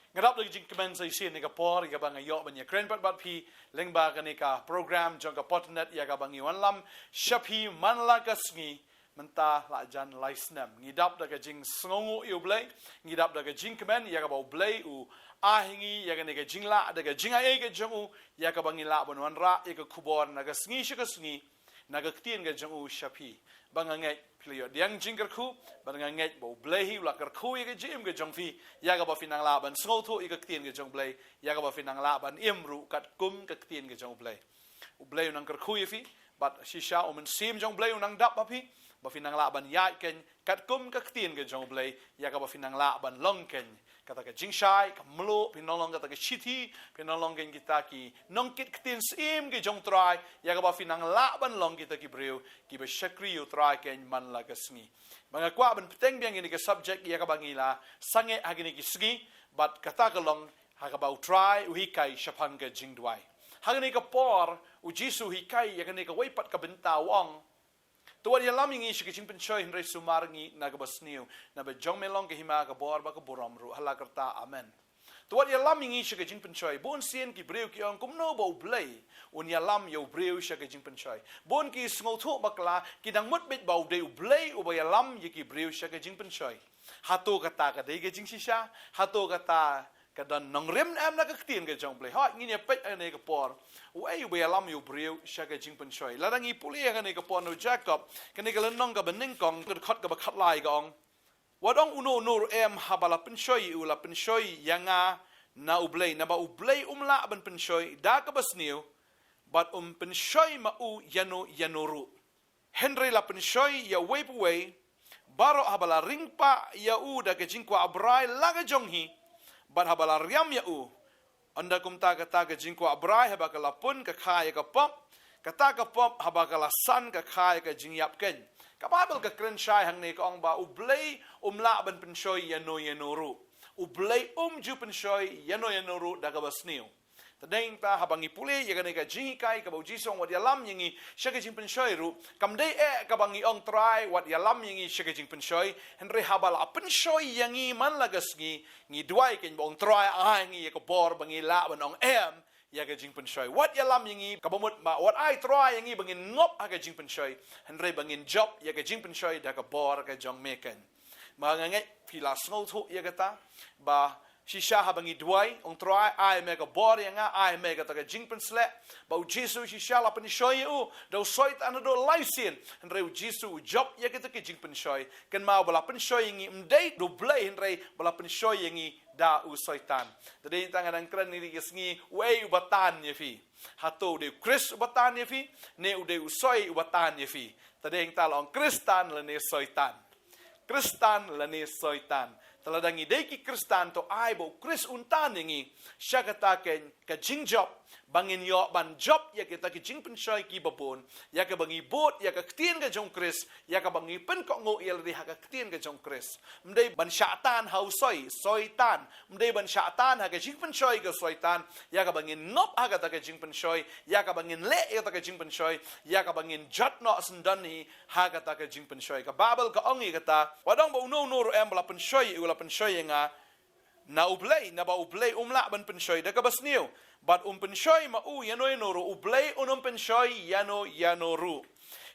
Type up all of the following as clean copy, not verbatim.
Ngadap lagi jingkemen sa isin ni kapor ya bang ayo banya kren bat pi lengba ka ni ka program jong ka potternet ya ka bang iwan lam shapi manla ka sngi menta la jan laisnam ngidap da ka jing sngongu yu blai ngidap da ka jingkemen ya ka bau blai u ahingi ya ka ni ka jingla da ka jinga e ka jongu ya ka bang ila bonwan ra ya ka khubor na ka sngi shi ka sngi na ka ktien ka jongu shapi bang ngai Pilih diang jingker ku, barang nget bau blehi ulakar ku ika jim ke jongfi, ya ka bafinang laban sengautu ika ketien ke jong bleh, ya ka bafinang laban imru kat kum ke ketien ke jong bleh. Bleh unang kerku yafi, bat shisha umen sim jong bleh unang dap bapi, bafinang laban ya ken kat kum ke ketien ke jong bleh, ya ka bafinang laban long ken. Kata ke jingshai, ke melu, pinolong kata ke shiti, pinolong ken kita ki nongkit ketien sim ke jong try, ya ka bafinang laban long kita ki breu, ki besyakri u try ken man la ke sngi. Banga kwa ban peteng biang ini ke subject ya ka bangila sange agini ki sngi, but kata ke long ha ka bau try u hikai shapang ke jingdwai. Hagani ka por u jisu hikai ya ka ni ka weipat ka bentawang. Tuan ialam ingi si jingpynshoi henry sumarngi na kabasniu na be jong melong ke hima ka bor ba ka boramru hala kerta amen. Tuan ialam ingi si jingpynshoi bon sien ki breu ki ong kumno ba ublei un ialam yo breu si jingpynshoi bon ki sngotu bakla ki dang mut bit ba ublei ublei u ba ialam ye ki breu si jingpynshoi hatu kata ka dei ke jingsisha hatu kata kadan Nongkhryiem am na ka ktien ke jong blei ha ngi ne pet ane ka por Wei be alam yu breu shaga jingpynshoi. Ladang i puli ka ni ka pono Jakob, ka ni ka lenong ka beningkong, ka khot ka bakat lai gong. Wadong uno nur em habala penshoi u la penshoi yanga na ublei na ba ublei umla ban penshoi da ka basniu, but penshoi ma u yanuru. Henry la penshoi ya wei baro habala ringpa ya u da ka jingkwa abrai laga jonghi, but habala riam ya u. Anda kumta kata ke jingko abrai haba kala pun ke khai ke pop kata ke pop haba kala san ke khai ke jingyap ken ka Bible ke kren shai hang ne kong ba ublei umla ban penshoi yanuru ublei ju penshoi yanuru daga basniu tadeng ta habang ipuli ya ka jingikai ka bujisong wat yalam yingi shaka jingpynshoi ru kamdei ka bangi ong try wat yalam yingi shaka jingpynshoi henry habal penshoi yangi man lagasngi ngi duai ken bong try ngi ka bor bangi la banong em ya ka jingpynshoi wat yalam yingi ka bomut ma wat ai try yangi bangin ngop ha ka jingpynshoi henry bangin job ya ka jingpynshoi da ka bor ka jong meken mangangai pila sngotu ya kata ba Shisha habangi duai, ong try, ai mega bor yang ai mega taga jingpynsle, bau Jesu shisha la penshoi u, dau soit ana do laisin, henry Jesu job ya kita ke jingpynshoi, kan mau bala penshoi ngi mdei do blai henry bala penshoi ngi da u soitan. Tadi tangan dan keren ni kisngi wei ubatan ye fi. Hato de Chris ubatan ye fi, ne u de usoi ubatan ye fi. Tadi yang talong Kristan le ne soitan. Kristan le ne soitan. Taladangi deki Kristan to ai bo Chris untan ngi syakataken ka jingjob bangin yo ban job ya kita ki jingpynshoi ki babon ya ka bangi bot ya ka ktien ka jong Chris ya ka bangi pen ko ngo il ri ha ka ktien ka jong Chris mdei ban syatan hau soitan mdei ban syatan ha ka jingpynshoi ka soitan ya ka bangin ngop ha ka jingpynshoi ya ka bangin le ya ka jingpynshoi ya ka bangin jot no sendani ha ka jingpynshoi ka babel ka ongi kata wadong bo no no em bla penshoi la penshoi nga na ublei na ba ublei umla ban penshoi da ka basniu but penshoi ma u yanoro ublei penshoi yanoru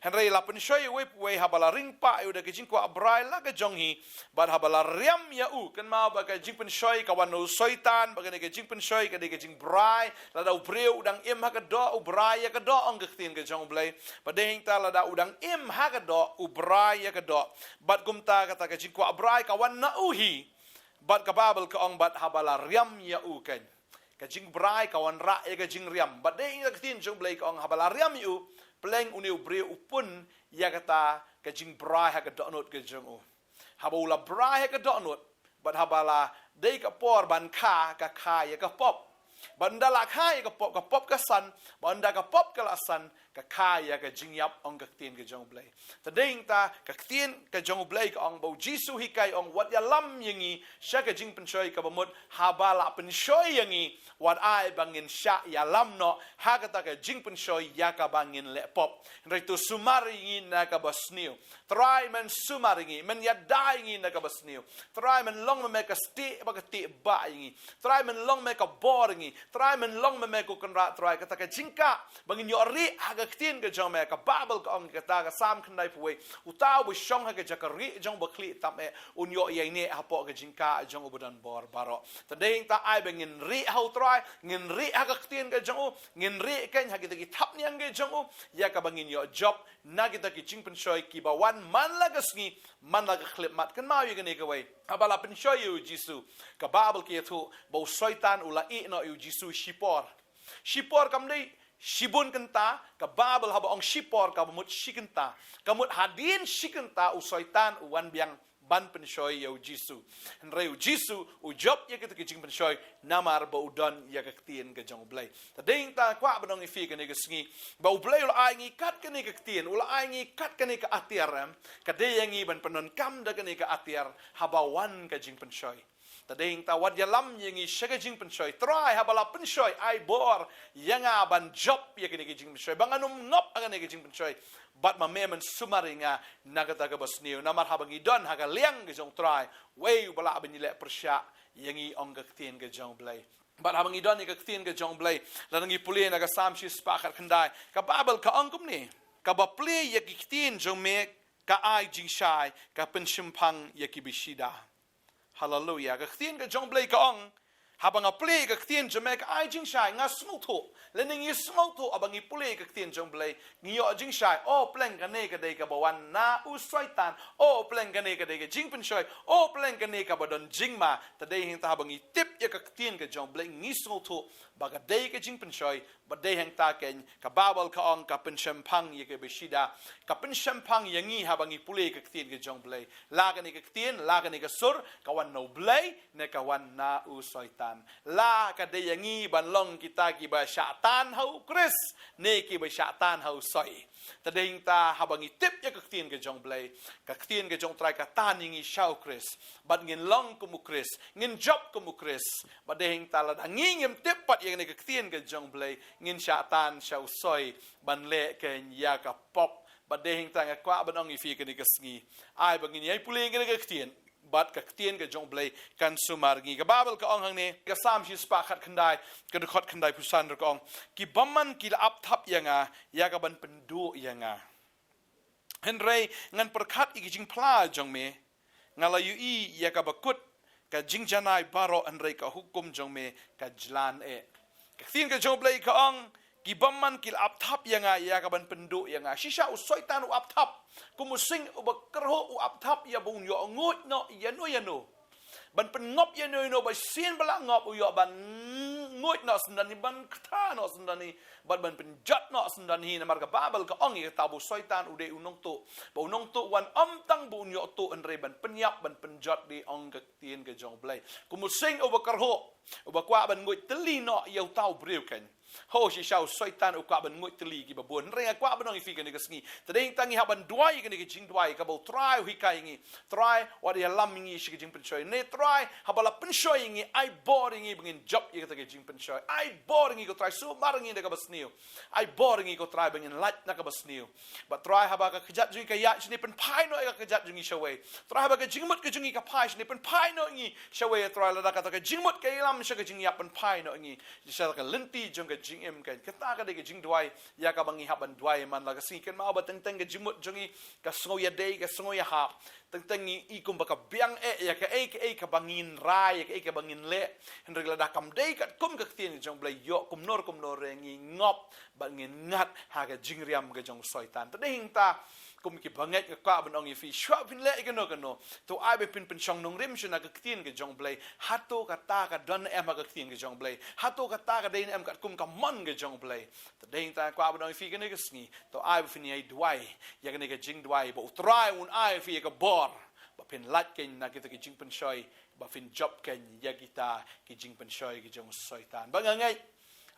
henry la penshoi we habala ringpa u da ka jingko abrai la ka jonghi but habala riam ya u kan ma ba ka jingpynshoi ka wano soitan ba ka jingpynshoi ka de ka jingbrai la da ubreu udang im ha ka do ubrai ya ka do ong ka tin ka jong ublei ba de hing ta la da udang im ha ka do ubrai ya ka do but gumta ka ta ka jingko abrai ka wan na uhi but ka babel ka ong but habala riam ya u ken ka jingbrai ka wan ra ya ka jingriam but de hing ka tin jong ublei ka ong habala riam u pleng uniu breu upun ya kata ka jingbrai ha ka donot ka jong u habula brai ha ka donot but habala dei ka por ban ka ya ka pop banda la ka ya ka pop ka san banda ka pop ka la san ka kaya ka jingyap ong ka tien ka jong blay tading ta ka tien ka jong blay ka ong bo jisu hikai ong wat ialam yangi sya ka jingpynshoi ka bamut habala penshoi yangi wat ai bangin sya ialam no hagata ka jingpynshoi ya ka bangin lepop rito sumaringi na ka basniu try men sumaringi men yadai na ka basniu try men long me ka sti ba ka ti ba yangi try men long me ka boringi try men long me ko kanra try ka ta ka jingka bangin yo ri haga tien ka jong me ka babel ka ong ka ta ka sam khandai puwe utaw bu shong ha ka jakari jong bakli tam e unyo ye ne hapo ka jingka jong ubudan bor baro tading ta ai bangin ri how try ngin ri haga tien ka jong ngin ri ken ha kita ki thap niang ge jong ya ka bangin yo job na kita ki jingpynshoi ki ba wan man lagasngi man lag clip mat kan ma ye ne ka wei abala penshoi yu jisu ka babel ki thu bo soitan ula i no yu jisu shipor kam dei shibun kenta ka babel haba ong shipor ka mut shikenta kamut hadin shikenta u soitan u wan biang ban penshoi yu jisu henre yu jisu u job ye kita ki jingpynshoi namar ba udon ya ka tien ka jong blai tading ta kwa banong ifi ka ne ka sngi ba u blai ula ai ngi kat ka ne ka tien ula ai ngi kat ka ne ka atiar ka de yangi ban panon kam da ka ne ka atiar haba wan ka jingpynshoi tading ta wat yalam yangi shaga jingpynshoi try habala penshoi ai bor yanga ban job ye ka ne ka jingpynshoi banganum ngop ka ne ka jingpynshoi bat ma memen sumaringa nagata ka basniu namar habang idon haga liang ke jong try wei bala ben le persya yangi ong ka tien ka jong blai bat habang idon ni ka tien ka jong blai langi puli na ka samshi spakar khandai ka babel ka ongkum ni ka ba pli ye ki tien jong me ka ai jingshai ka penshimpang ye ki bishida hallelujah ka tien ka jong blai ka ong habang apli ka tien jong ka ai jingshai nga smuto lening is smuto abang ipuli ka tien jong blai ngiyo jingshai o pleng ka ne ka dei ka bawan na uswaitan o pleng ka ne ka dei ka jingpynshoi o pleng ka ne ka badon jingma tadei hing ta habang itip ya ka tien ka jong blai ngi smuto baga dei ka jingpynshoi ba dei hang ta ken ka babal ka ong ka penshampang ye ka beshida ka penshampang yangi habang ipuli ka tien ka jong blai la ka ne ka tien la ka ne ka sur ka wan no blai ne ka wan na uswaitan la ka dei yangi ban long kita ki ba syatan hau kris ne ki ba syatan hau soi tading ta habang itip ya ka tien ka jong blai ka tien ka jong trai ka tan ngi shau kris bat ngin long ku mu kris ngin job ku mu kris ba dehing ta la ngingem tip pat yang ne ka tien ka jong blai ngin syatan shau soi ban le ken ya ka pop ba dehing ta nga kwa ban ong ifi ka ni ka sngi ai ba ngin yai puling ka tien bat ka tien ka jong blai kan sumar ngi ka babel ka ong hang ne ka sam shi spa khat khandai ka de khot khandai pusan ro ong ki bamman ki la ap thap yanga ya ka ban pendu yanga henrei ngan perkhat i jing pla jong me ngala yu i ya ka bakut ka jing janai baro henrei ka hukum jong me ka jlan e ka tien ka jong blai ka ong ki bamman ki la ap thap yanga ya ka ban pendu yanga shisha u soitan u ap thap kumusing ubakerho u apthap ya bun yo ngut no yano ban pengop yano no ba sin bala ngop u yo ban ngut no sendani ban kta no sendani ban penjat no sendani na marga babel ka ong ya tabu soitan ude unong to ba unong to wan amtang bun yo to enre ban penyap ban penjat di ong ka tien ka jong blai kumusing ubakerho ubakwa ban ngut teli no yo tau breu kan ho si shau soitan u ka ban ngut teli ki ba bon renga kwa ban ong ifi kan ka sngi tadeng tangi haban duai kan ka jing duai ka bo try hu kai ngi try what ya lam ngi shi ka jing penshoi ne try habala penshoi ngi ai boring ngi bengin job ye ka jing penshoi ai boring ngi ko try so mar ngi ka basniu ai boring ngi ko try bengin light na ka basniu but try haba ka kejat jing ka ya shni pen pai no ka kejat jing shawai try haba ka jingmut ka jing ka pai shni pen pai no ngi shawai try la ka ka jingmut ka ilam shi ka jing ya pen pai no ngi shi ka lenti jong ka jing em kan kata ka de jing duai ya ka bangi haban duai man la ka si kan ma ba teng teng ka jimut jongi ka sngo ya dei ka sngo ya ha teng teng i kum ba ka biang ya ka ka bangin rai ya ka bangin le henry la da kam dei ka kum ka tien jong blai yo kum nor ngi ngop bangin ngat ha ka jing riam ka jong soitan ta ding ta kum ki banget ka kwa ban ong ifi shwa pin le ka no to ai be pin chong nong rim shuna ka tien ka jong blai hato ka ta ka don em ka tien ka jong blai hato ka ta ka dein em ka kum ka mon ka jong blai ta ding ta kwa ban ong ifi ka ne ka sngi to ai be fin ai duai ya ka ne ka jing duai bo try un ai fi ka bor ba pin lat ken na kita ki jingpynshoi ba fin job ken ya kita ki jingpynshoi ki jong soitan ba ngai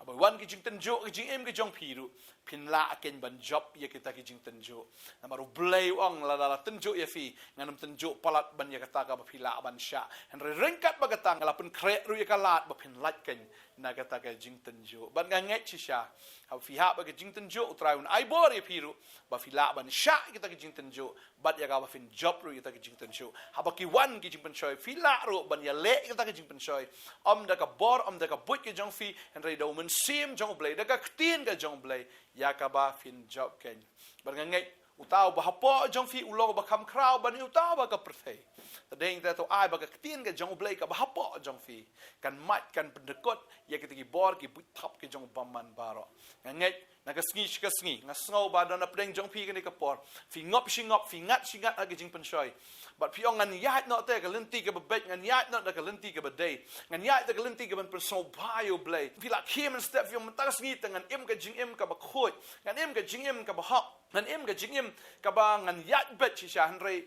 Aba wan ki jing tenjo ki jing em ki jong piru pin la ken ban job ya kita ki jing tenjo na maru blay ong la la tenjo ya fi nganam tenjo palat ban ya kata ka pila ban sha han rengkat ba kata ngala pun kre ru ya kalat ba pin lat ken na kata ka jing tenjo ban nganget chi sha ha fi ha ba ki jing tenjo utrai un ai bor ya piru ba fila ban sha kita ki jing tenjo bat ya ka ba fin job ru kita ki jing tenjo ha ba ki wan ki jing penshoi fila ru ban ya le kita ki jing penshoi da ka bor da ka but ki jong fi han re do men sim jong blay da ka tin ka jong blay ya ka ba fin job ken ban ngai utau ba hapo jong fi ulo ba kam krau ban utau ba ka prthei tadeng ta to ai ba ka tin ka jong blay ka ba hapo jong fi kan mat kan pendekot ya kita ki bor ki but thap ki jong baman baro ngai na ka sngi nga sngo ba don na pedeng jong fi ka ni ka por fi ngop fi ngat agi jing penshoi but pi ong ngan yat not te ka lenti ka ba ngan yat not ka lenti ka ba dei ngan yat ka lenti ka ban perso bio blay fi la kim and step fi mata sngi tangan em ka jing em ka ba khoi ngan em ka jing em ka ba hak ngan em ka jing em ka ba ngan yat bet chi sha han rei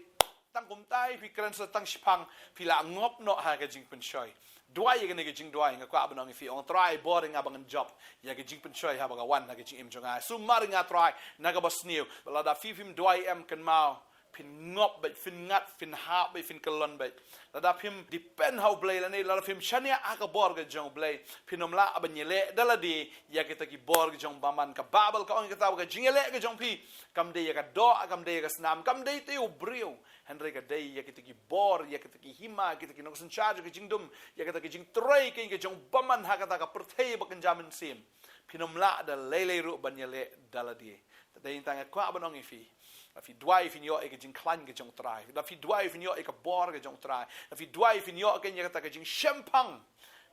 tang kum tai fi kran sa tang shpang fi la ngop no ha ka jing penshoi dua ye ke jing dua nga kwa banong fi on try boring abang job ya ke jing penshoi ha ba wan na ke jing em jonga su mar nga try na ka bas new la da fi fim dua em kan mau pin ngop bet fin ngat fin ha bet fin kalon bet la da phim depend how blay la ni la phim shania aka bor ga jong blay phinom la abanyele dala di ya kita ki bor ga jong baman ka babel ka ong kita ga jingele ga jong pi kam de ya ka do kam de ga snam kam de te ubrio henry ga de ya kita ki bor ya kita ki hima kita ki noksen charge ga jingdum ya kita ki jing trei ke ga jong baman ha kata ka perthei ba kan jamin sim phinom la da lele ru banyele dala di de intang kwa banong fi fi dwai fin yo ek jing klan ge jong trai da fi dwai fin yo ek bor ge jong trai da fi dwai fin yo ken ye ta ge jing champang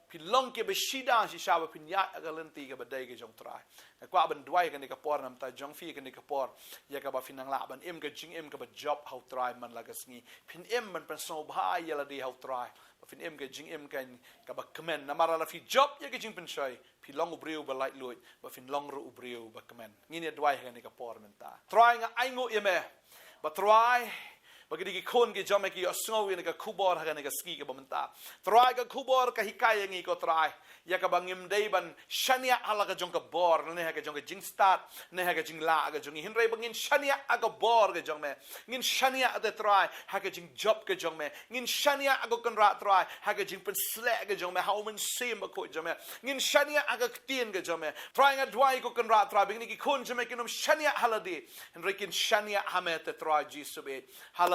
fi long ke be shida si sha ba fin ya ga lenti ge ba dai ge jong trai kwa ban dwai ke ne ka por nam ta jong fi ke ne ka por ye ka ba fin nang la ban em ge jing em ka ba job how try man la ga sngi fin em man pen so ba ya la di how try fin em ge jing em kan ka ba kmen na mara la fi job ye ge jing pen shoi fi long ubriu ba light loit ba fin long ru ubriu ba kmen ngini dwai ke ne ka por menta try nga ai ngo ye me ba try bagi ki kon ke jame ki osngo ni ka Khubor ha ni ka ski ke bamenta try ka Khubor ka hikaya ngi ko try ya ka bangim dei ban shania ala ka jong ka bor ne ha ka jong ka jing start ne ha ka jing la ka jong hinre bangin shania aga bor ka jong me ngin shania ate try ha ka jing job ka jong me ngin shania aga kon ra try ha ka jing pen slek ka jong me how men sim ko jong me ngin shania aga tien ka jong me try nga dwai ko kon ra try bangin ki kon jame kinom shania haladi hinre kin shania ha me te try jisu be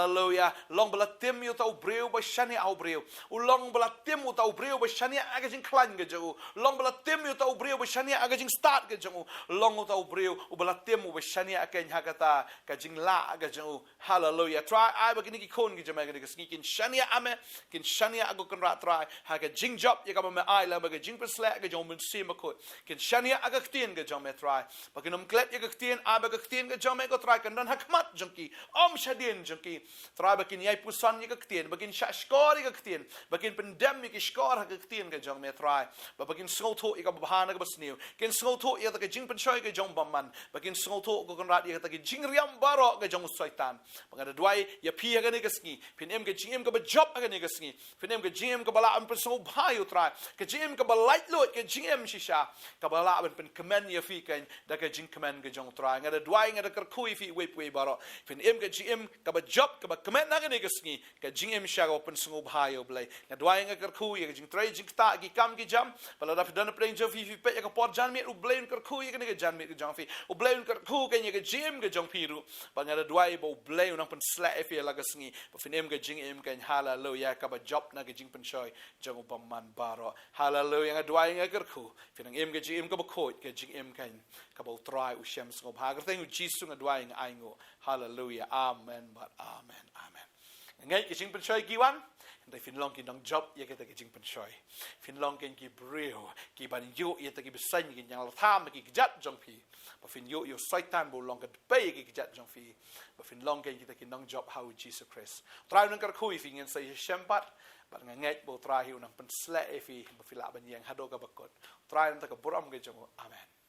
hallelujah long bala tim yu tau breu ba shania au breu long bala tim u tau breu ba shania aga jing klan ga jo long bala tim yu tau breu ba shania aga jing start ga jo long u tau breu u bala tim u ba shania ken hakata ka jing la ga jo hallelujah try ai ba ki kon ga jama ga ski kin shania ame kin shania aga kon ra try ha ga jing job ya ka me ai la ba ga jing persla ga jo men sim ko kin shania aga tien ga jo me try ba kin klet ya ga tien a ba ga tien ga jo me ko try kan dan hakmat jongki shadien jongki try bakin yai pusan ni ka ktien bakin shashkor ka ktien bakin pendem ki skor ka ktien ka jong me try bakin snotho ka bahana ka basniu ken snotho ya ka jingpynshoi ka jong bamman bakin snotho ko kon rat ya ka jingriam baro ka jong soitan bangada dwai ya pi ka ni ka ski pin em ka jing em ka ba job ka ni ka ski pin em ka jing em ka bala am perso bhayu try ka jing em ka ba light load ka jing em shisha ka bala ben pen command ya fi ka da ka jing command ka jong try ngada dwai ngada kar kui fi we baro pin em ka jing em ka ba job ka ba command na ka ni ka ski ka jing em sha open sngo bhayo blai na dwai nga kar kui ka jing try jing ta ki kam ki jam bala da dan play jo fi pe ka por jan me u blame kar kui ka ni ka jan me ka jong fi u blame kar ku ka ni ka jing ka jong fi ru ba ngada dwai bo blame na pen sla fi la ka sngi ba fin em ka jing em ka hallelujah ka ba job na ka jingpynshoi jong ba man baro hallelujah nga dwai nga kar ku fin em ka jing em ka ba khoi ka jing em ka ba try u shem sngo bha ka teng u jisu nga dwai nga ai ngo hallelujah amen but amen amen ngai ki jingpynshoi ki wan dai fin long ki dong job ye ka ta ki jingpynshoi fin long ken ki breu ki ban yu ye ta ki besan ki yang la tham ki jat jong pi ba fin yu yo saitan bo long ka pe ki jat jong fi ba fin long ken ki ta ki dong job how Jesus Christ try nang kar khu fi ngin sai shempat ba ngai bo try hu nang pen sla fi ba fi la ban yang hado ka bakot try nang ta ka buram ge jong amen.